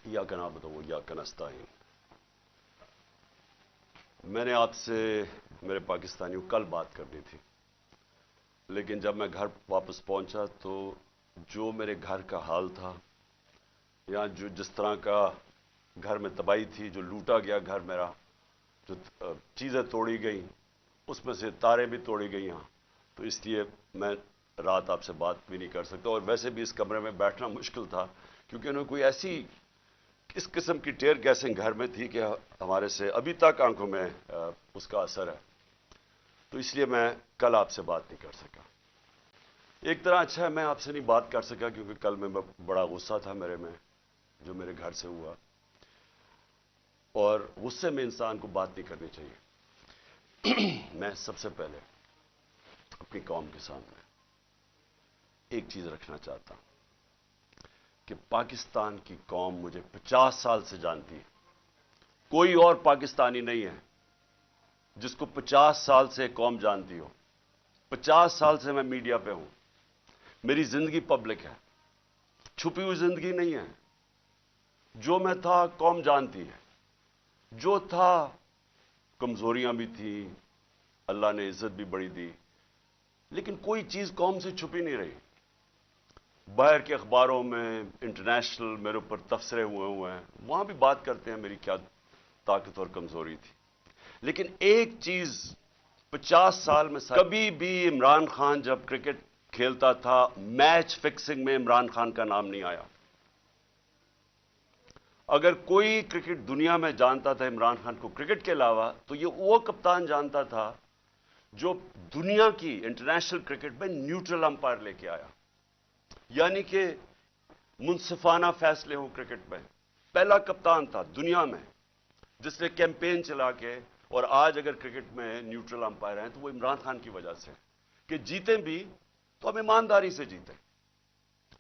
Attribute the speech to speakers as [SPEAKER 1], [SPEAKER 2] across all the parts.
[SPEAKER 1] इय्याक नअबुदु व इय्याक नस्तईन। मैंने आपसे मेरे पाकिस्तानियों कल बात करनी थी, लेकिन जब मैं घर वापस पहुंचा तो जो मेरे घर का हाल था, या जो जिस तरह का घर में तबाही थी, जो लूटा गया घर मेरा, जो चीज़ें तोड़ी गई, उसमें से तारें भी तोड़ी गई यहाँ, तो इसलिए मैं रात आपसे बात भी नहीं कर सकता। और वैसे भी इस कमरे में बैठना मुश्किल था, क्योंकि उन्हें कोई ऐसी इस किस्म की टेयर गैसिंग घर में थी कि हमारे से अभी तक आंखों में उसका असर है। तो इसलिए मैं कल आपसे बात नहीं कर सका। एक तरह अच्छा है मैं आपसे नहीं बात कर सका, क्योंकि कल मैं बड़ा गुस्सा था मेरे में, जो मेरे घर से हुआ, और गुस्से में इंसान को बात नहीं करनी चाहिए। मैं सबसे पहले अपनी कौम के सामने एक चीज रखना चाहता हूं कि पाकिस्तान की कौम मुझे 50 साल से जानती है। कोई और पाकिस्तानी नहीं है जिसको 50 साल से कौम जानती हो। 50 साल से मैं मीडिया पे हूं, मेरी जिंदगी पब्लिक है, छुपी हुई जिंदगी नहीं है। जो मैं था कौम जानती है, जो था कमजोरियां भी थी, अल्लाह ने इज्जत भी बड़ी दी, लेकिन कोई चीज कौम से छुपी नहीं रही। बाहर के अखबारों में इंटरनेशनल मेरे ऊपर तबसरे हुए हैं, वहां भी बात करते हैं मेरी क्या ताकत और कमजोरी थी। लेकिन एक चीज 50 साल में कभी भी इमरान खान जब क्रिकेट खेलता था, मैच फिक्सिंग में इमरान खान का नाम नहीं आया। अगर कोई क्रिकेट दुनिया में जानता था इमरान खान को क्रिकेट के अलावा, तो ये वो कप्तान जानता था जो दुनिया की इंटरनेशनल क्रिकेट में न्यूट्रल अंपायर लेके आया, यानी कि मुंसिफाना फैसले हो क्रिकेट में। पहला कप्तान था दुनिया में जिसने कैंपेन चला के, और आज अगर क्रिकेट में न्यूट्रल अंपायर हैं तो वो इमरान खान की वजह से कि जीते भी तो हम ईमानदारी से जीते।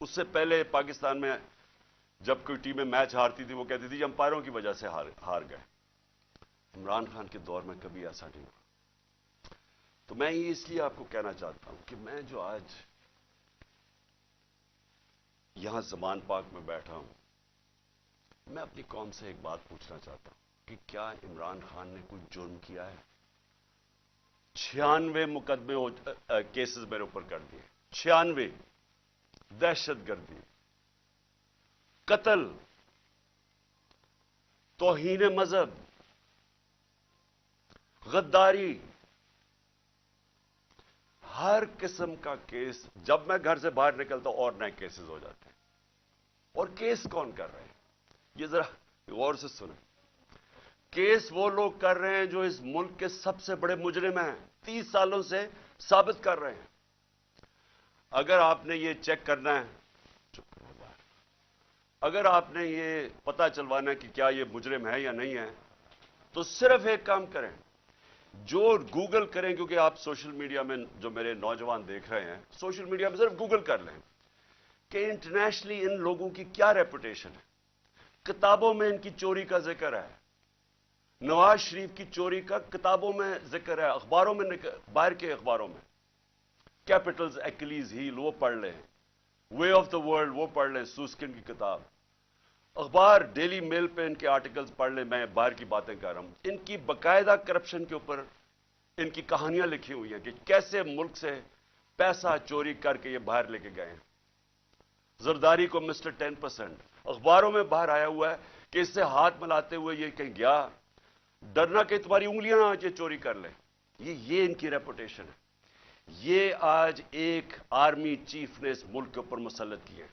[SPEAKER 1] उससे पहले पाकिस्तान में जब कोई टीमें मैच हारती थी, वो कहती थी अंपायरों की वजह से हार गए। इमरान खान के दौर में कभी ऐसा नहीं हुआ। तो मैं ये इसलिए आपको कहना चाहता हूं कि मैं जो आज यहां ज़मान पाक में बैठा हूं, मैं अपनी कौम से एक बात पूछना चाहता हूं कि क्या इमरान खान ने कोई जुर्म किया है? 96 मुकदमे केसेस मेरे ऊपर कर दिए, 96, दहशतगर्दी, कत्ल, तौहीन मजहब, गद्दारी, हर किस्म का केस। जब मैं घर से बाहर निकलता और नए केसेस हो जाते हैं। और केस कौन कर रहे हैं, ये जरा गौर से सुने। केस वो लोग कर रहे हैं जो इस मुल्क के सबसे बड़े मुजरिम हैं, 30 सालों से साबित कर रहे हैं। अगर आपने ये चेक करना है, अगर आपने ये पता चलवाना है कि क्या ये मुजरिम है या नहीं है, तो सिर्फ एक काम करें, जो गूगल करें, क्योंकि आप सोशल मीडिया में जो मेरे नौजवान देख रहे हैं, सोशल मीडिया में सिर्फ गूगल कर लें कि इंटरनेशनली इन लोगों की क्या रेपुटेशन है। किताबों में इनकी चोरी का जिक्र है, नवाज शरीफ की चोरी का किताबों में जिक्र है, अखबारों में, बाहर के अखबारों में। कैपिटल्स, एक्लीज हील वो पढ़ लें, वे ऑफ द वर्ल्ड वो पढ़ लें, सूस्किन की किताब, अखबार डेली मेल पे इनके आर्टिकल्स पढ़ लें। मैं बाहर की बातें कर रहा हूं। इनकी बाकायदा करप्शन के ऊपर इनकी कहानियां लिखी हुई हैं कि कैसे मुल्क से पैसा चोरी करके ये बाहर लेके गए हैं। जरदारी को मिस्टर 10%, अखबारों में बाहर आया हुआ है कि इससे हाथ मिलाते हुए ये कहीं गया, डरना कि तुम्हारी उंगलियां आज ये चोरी कर ले। ये इनकी रेपुटेशन है। ये आज एक आर्मी चीफ ने इस मुल्क के ऊपर मुसल्लत किए,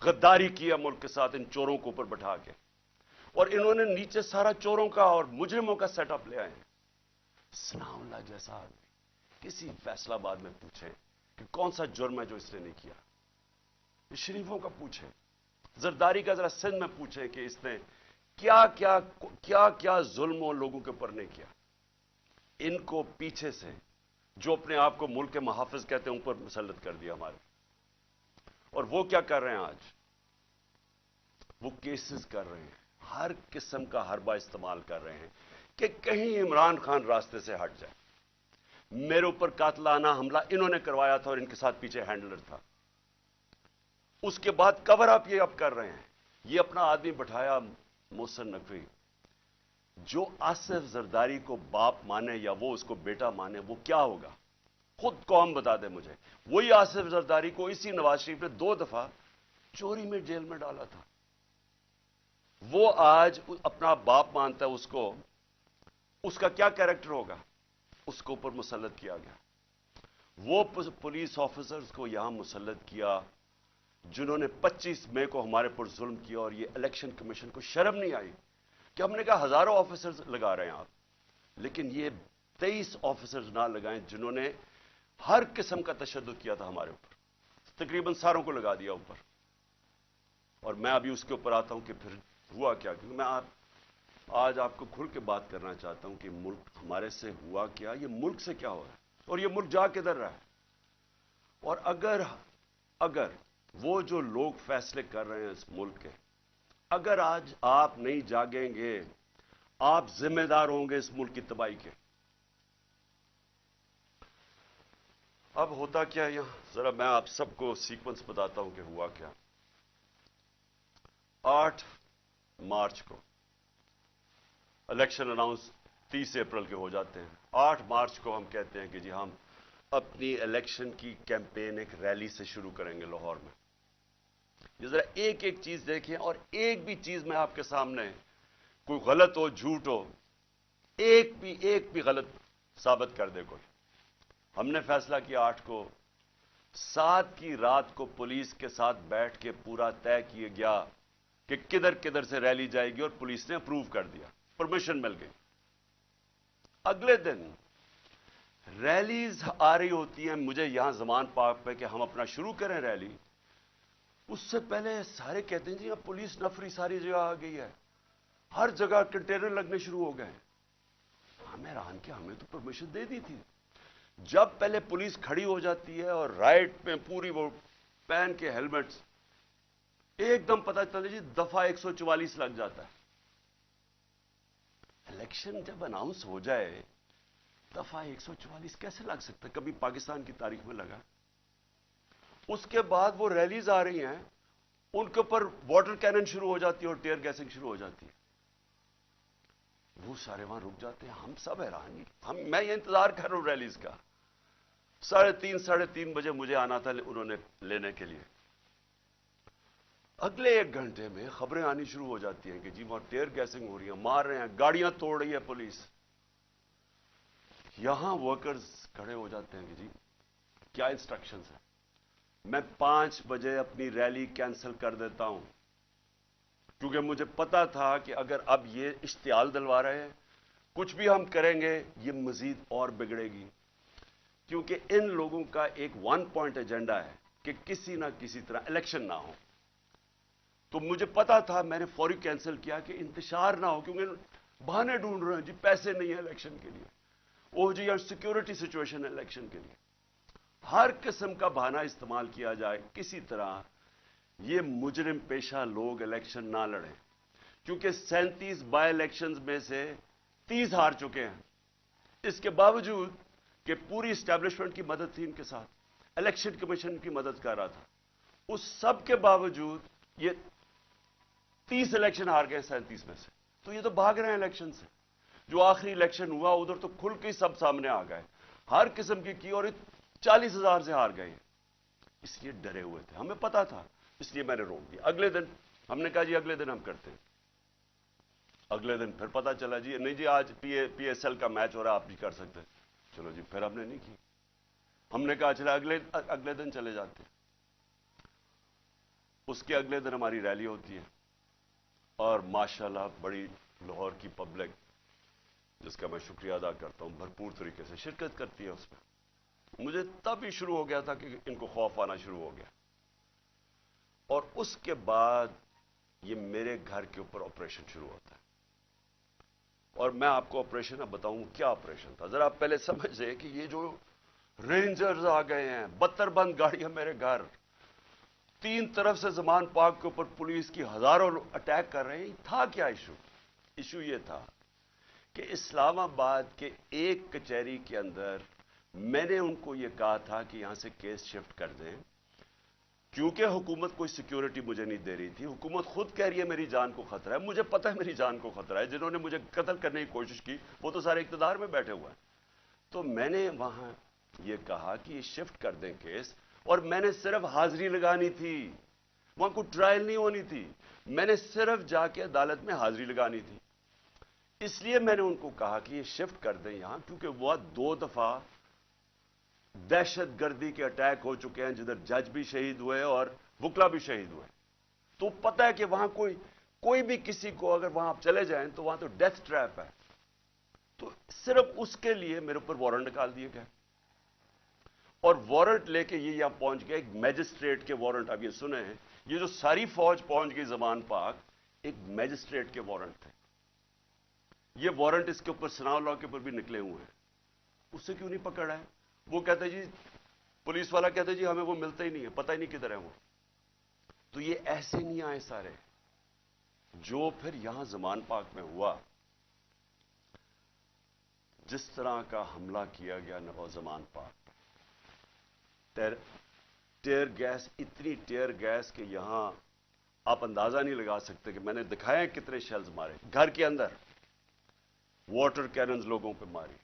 [SPEAKER 1] गद्दारी किया मुल्क के साथ इन चोरों को ऊपर बैठा के, और इन्होंने नीचे सारा चोरों का और मुजरिमों का सेटअप ले आए हैं। सनाउल्लाह जैसा आदमी किसी फैसलाबाद में पूछे कि कौन सा जुर्म है जो इसने नहीं किया, शरीफों का पूछे, जरदारी का जरा सिंध में पूछे कि इसने क्या क्या क्या क्या जुल्म लोगों के ऊपर नहीं किया। इनको पीछे से जो अपने आप को मुल्क के मुहाफिज कहते हैं ऊपर मुसल्लत कर दिया हमारे। और वो क्या कर रहे हैं आज? वो केसेस कर रहे हैं, हर किस्म का हरबा इस्तेमाल कर रहे हैं कि कहीं इमरान खान रास्ते से हट जाए। मेरे ऊपर कातलाना हमला इन्होंने करवाया था और इनके साथ पीछे हैंडलर था। उसके बाद कवर अप ये अब कर रहे हैं। ये अपना आदमी बैठाया मोहसिन नकवी, जो आसिफ जरदारी को बाप माने या वो उसको बेटा माने, वो क्या होगा खुद कौम बता दे मुझे। वही आसिफ जरदारी को इसी नवाज शरीफ ने 2 दफा चोरी में जेल में डाला था। वो आज अपना बाप मानता है उसको, उसका क्या कैरेक्टर होगा, उसके ऊपर मुसल्लत किया गया। वो पुलिस ऑफिसर्स को यहां मुसल्लत किया जिन्होंने 25 मई को हमारे पर जुल्म किया, और ये इलेक्शन कमीशन को शर्म नहीं आई कि हमने कहा हजारों ऑफिसर्स लगा रहे हैं आप, लेकिन ये 23 ऑफिसर्स ना लगाएं जिन्होंने हर किस्म का तशद्दुद किया था हमारे ऊपर, तकरीबन सारों को लगा दिया ऊपर। और मैं अभी उसके ऊपर आता हूं कि फिर हुआ क्या, क्योंकि मैं आज आपको खुल के बात करना चाहता हूं कि मुल्क हमारे से हुआ क्या, ये मुल्क से क्या हो रहा है, और ये मुल्क जा किधर रहा है। और अगर वो जो लोग फैसले कर रहे हैं इस मुल्क के, अगर आज आप नहीं जागेंगे, आप जिम्मेदार होंगे इस मुल्क की तबाही के। अब होता क्या है यहां, जरा मैं आप सबको सीक्वेंस बताता हूं कि हुआ क्या। 8 मार्च को इलेक्शन अनाउंस 30 अप्रैल के हो जाते हैं। 8 मार्च को हम कहते हैं कि जी हम अपनी इलेक्शन की कैंपेन एक रैली से शुरू करेंगे लाहौर में। जरा एक एक चीज देखें, और एक भी चीज मैं आपके सामने कोई गलत हो, झूठ हो, एक भी गलत साबित कर दे कोई। हमने फैसला किया 8 को, 7 की रात को पुलिस के साथ बैठ के पूरा तय किया गया कि किधर किधर से रैली जाएगी, और पुलिस ने अप्रूव कर दिया, परमिशन मिल गई। अगले दिन रैलीज आ रही होती हैं मुझे यहां जमान पार्क पे कि हम अपना शुरू करें रैली। उससे पहले सारे कहते हैं जी अब पुलिस नफरी सारी जगह आ गई है, हर जगह कंटेनर लगने शुरू हो गए। हमें हैरान कि हमें तो परमिशन दे दी थी। जब पहले पुलिस खड़ी हो जाती है और राइट में पूरी वो पहन के हेलमेट्स, एकदम पता चलता जी दफा 144 लग जाता है। इलेक्शन जब अनाउंस हो जाए दफा 144 कैसे लग सकता है, कभी पाकिस्तान की तारीख में लगा। उसके बाद वो रैलीज आ रही हैं, उनके ऊपर वाटर कैनन शुरू हो जाती है और टीयर गैसिंग शुरू हो जाती है। वो सारे वहां रुक जाते हैं, हम सब हैरान। मैं ये इंतजार कर रहा हूं रैलीज का। 3:30 बजे मुझे आना था उन्होंने लेने के लिए। अगले 1 घंटे में खबरें आनी शुरू हो जाती हैं कि जी वहां टीयर गैसिंग हो रही है, मार रहे हैं, गाड़ियां तोड़ रही है पुलिस। यहां वर्कर्स खड़े हो जाते हैं कि जी क्या इंस्ट्रक्शंस है। मैं 5 बजे अपनी रैली कैंसिल कर देता हूं, क्योंकि मुझे पता था कि अगर अब ये इश्तियाल दिलवा रहे हैं, कुछ भी हम करेंगे ये मजीद और बिगड़ेगी। क्योंकि इन लोगों का एक 1 पॉइंट एजेंडा है कि किसी ना किसी तरह इलेक्शन ना हो। तो मुझे पता था, मैंने फौरी कैंसिल किया कि इंतशार ना हो, क्योंकि बहाने ढूंढ रहे हैं जी पैसे नहीं है इलेक्शन के लिए, ओ जी यार सिक्योरिटी सिचुएशन है इलेक्शन के लिए। हर किस्म का बहाना इस्तेमाल किया जाए, किसी तरह ये मुजरिम पेशा लोग इलेक्शन ना लड़ें। क्योंकि 37 बाय इलेक्शंस में से 30 हार चुके हैं। इसके बावजूद कि पूरी एस्टैब्लिशमेंट की मदद थी इनके साथ, इलेक्शन कमीशन की मदद कर रहा था, उस सब के बावजूद ये 30 इलेक्शन हार गए 37 में से। तो ये तो भाग रहे हैं इलेक्शन से। जो आखिरी इलेक्शन हुआ उधर तो खुल के सब सामने आ गए, हर किस्म की और 40,000 से हार गए। इसलिए डरे हुए थे, हमें पता था, इसलिए मैंने रोक दिया। अगले दिन हमने कहा जी अगले दिन हम करते हैं। अगले दिन फिर पता चला जी नहीं जी आज पीएसएल का मैच हो रहा है, आप भी कर सकते हैं। चलो जी, फिर हमने नहीं की। हमने कहा चला अगले दिन चले जाते हैं। उसके अगले दिन हमारी रैली होती है और माशाल्लाह बड़ी लाहौर की पब्लिक, जिसका मैं शुक्रिया अदा करता हूं, भरपूर तरीके से शिरकत करती है उसमें। मुझे तब ही शुरू हो गया था कि इनको खौफ आना शुरू हो गया। और उसके बाद ये मेरे घर के ऊपर ऑपरेशन शुरू होता है। और मैं आपको ऑपरेशन अब बताऊं क्या ऑपरेशन था। जरा आप पहले समझिए कि ये जो रेंजर्स आ गए हैं, 72 बंद गाड़ियां मेरे घर, 3 तरफ से जमान पार्क के ऊपर पुलिस की हजारों अटैक कर रहे हैं। था क्या इशू ये था कि इस्लामाबाद के एक कचहरी के अंदर मैंने उनको ये कहा था कि यहां से केस शिफ्ट कर दें, کیونکہ حکومت کوئی سیکیورٹی مجھے نہیں دے رہی تھی. حکومت خود کہہ رہی ہے میری جان کو خطرہ ہے. مجھے پتہ ہے میری جان کو خطرہ ہے. جنہوں نے مجھے قتل کرنے کی کوشش کی وہ تو سارے اقتدار میں بیٹھے ہوئے ہیں. تو میں نے وہاں یہ کہا کہ یہ شفٹ کر دیں کیس, اور میں نے صرف حاضری لگانی تھی, وہاں کوئی ٹرائل نہیں ہونی تھی. میں نے صرف جا کے عدالت میں حاضری لگانی تھی. اس لیے میں نے ان کو کہا کہ یہ شفٹ کر دیں یہاں, کیونکہ وہ 2 دفعہ دہشت گردی کے اٹیک ہو چکے ہیں جدھر جج بھی شہید ہوئے اور وکلا بھی شہید ہوئے. تو پتہ ہے کہ وہاں کوئی بھی کسی کو اگر وہاں آپ چلے جائیں تو وہاں تو ڈیتھ ٹریپ ہے. تو صرف اس کے لیے میرے اوپر وارنٹ نکال دیے گئے, اور وارنٹ لے کے یہ یہاں پہنچ گئے. ایک میجسٹریٹ کے وارنٹ آپ یہ سنے ہیں, یہ جو ساری فوج پہنچ گئی زمان پاک, ایک میجسٹریٹ کے وارنٹ تھے. یہ وارنٹ اس کے اوپر ثناء اللہ کے اوپر بھی نکلے ہوئے ہیں. اس سے کیوں نہیں پکڑا ہے؟ وہ کہتے جی, پولیس والا کہتے جی ہمیں وہ ملتا ہی نہیں ہے, پتہ ہی نہیں کدھر ہے وہ. تو یہ ایسے نہیں آئے سارے. جو پھر یہاں زمان پاک میں ہوا, جس طرح کا حملہ کیا گیا زمان پاک, ٹیئر گیس, اتنی ٹیئر گیس کہ یہاں آپ اندازہ نہیں لگا سکتے. کہ میں نے دکھایا کتنے شیلز مارے گھر کے اندر, واٹر کیننز لوگوں پہ ماری,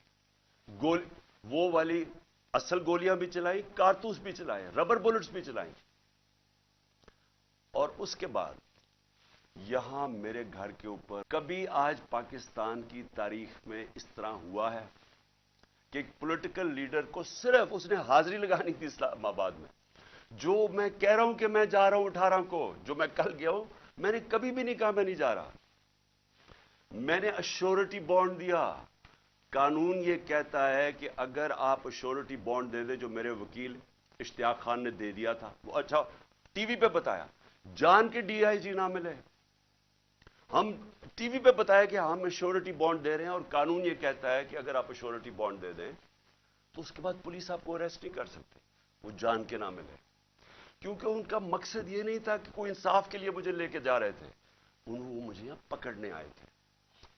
[SPEAKER 1] وہ والی اصل گولیاں بھی چلائی, کارتوس بھی چلائے, ربر بلٹس بھی چلائیں. اور اس کے بعد یہاں میرے گھر کے اوپر کبھی آج پاکستان کی تاریخ میں اس طرح ہوا ہے کہ ایک پولیٹیکل لیڈر کو صرف اس نے حاضری لگانی تھی اسلام آباد میں. جو میں کہہ رہا ہوں کہ میں جا رہا ہوں 18 کو, جو میں کل گیا ہوں, میں نے کبھی بھی نہیں کہا میں نہیں جا رہا. میں نے اشورٹی بانڈ دیا. قانون یہ کہتا ہے کہ اگر آپ اشورٹی بانڈ دے دیں, جو میرے وکیل اشتیاق خان نے دے دیا تھا, وہ اچھا ٹی وی پہ بتایا, جان کے ڈی آئی جی نہ ملے, ہم ٹی وی پہ بتایا کہ ہم اشورٹی بانڈ دے رہے ہیں, اور قانون یہ کہتا ہے کہ اگر آپ اشورٹی بانڈ دے دیں تو اس کے بعد پولیس آپ کو اریسٹ نہیں کر سکتے, وہ جان کے نہ ملے. کیونکہ ان کا مقصد یہ نہیں تھا کہ کوئی انصاف کے لیے مجھے لے کے جا رہے تھے, وہ مجھے یہاں پکڑنے آئے تھے,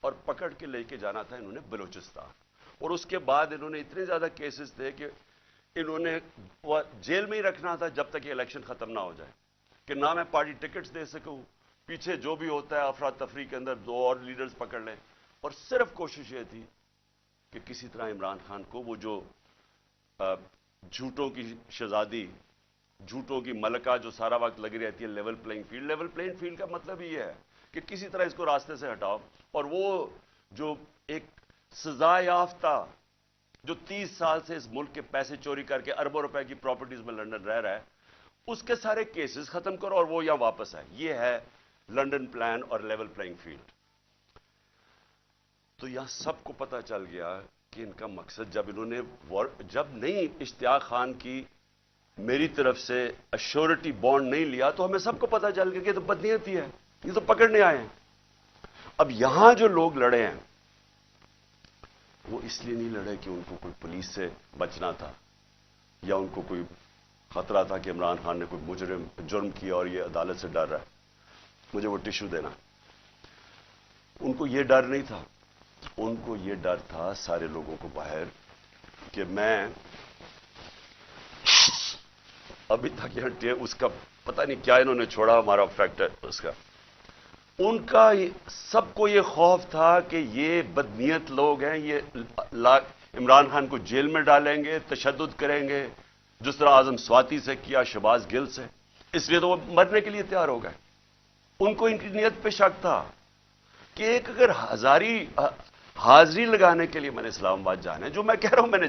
[SPEAKER 1] اور پکڑ کے لے کے جانا تھا انہوں نے بلوچستان. اور اس کے بعد انہوں نے اتنے زیادہ کیسز تھے کہ انہوں نے جیل میں ہی رکھنا تھا جب تک یہ الیکشن ختم نہ ہو جائے, کہ نہ میں پارٹی ٹکٹس دے سکوں, پیچھے جو بھی ہوتا ہے افراتفری کے اندر 2 اور لیڈرز پکڑ لیں. اور صرف کوشش یہ تھی کہ کسی طرح عمران خان کو, وہ جو جھوٹوں کی شہزادی, جھوٹوں کی ملکہ جو سارا وقت لگی رہتی ہے level playing field, level playing field کا مطلب یہ ہے کہ کسی طرح اس کو راستے سے ہٹاؤ. اور وہ جو ایک سزا یافتہ جو 30 سال سے اس ملک کے پیسے چوری کر کے اربوں روپے کی پراپرٹیز میں لندن رہ رہا ہے, اس کے سارے کیسز ختم کرو اور وہ یہاں واپس آئے. یہ ہے لندن پلان اور لیول پلینگ فیلڈ. تو یہاں سب کو پتا چل گیا کہ ان کا مقصد, جب نہیں اشتیاق خان کی میری طرف سے اشورٹی بانڈ نہیں لیا, تو ہمیں سب کو پتا چل گیا کہ یہ تو بدنیتی ہے, یہ تو پکڑنے آئے ہیں. اب یہاں جو لوگ لڑے ہیں وہ اس لیے نہیں لڑے کہ ان کو کوئی پولیس سے بچنا تھا, یا ان کو کوئی خطرہ تھا کہ عمران خان نے کوئی جرم کیا اور یہ عدالت سے ڈر رہا ہے, مجھے وہ ٹشو دینا. ان کو یہ ڈر نہیں تھا. ان کو یہ ڈر تھا سارے لوگوں کو باہر کہ میں ابھی تک یہ اس کا پتہ نہیں کیا انہوں نے چھوڑا, ہمارا فیکٹر اس کا. ان کا سب کو یہ خوف تھا کہ یہ بدنیت لوگ ہیں, یہ عمران خان کو جیل میں ڈالیں گے, تشدد کریں گے, جس طرح اعظم سواتی سے کیا, شہباز گل سے. اس لیے تو وہ مرنے کے لیے تیار ہو گئے. ان کو ان کی نیت پہ شک تھا کہ ایک اگر حاضری لگانے کے لیے میں نے اسلام آباد جانا ہے, جو میں کہہ رہا ہوں میں نے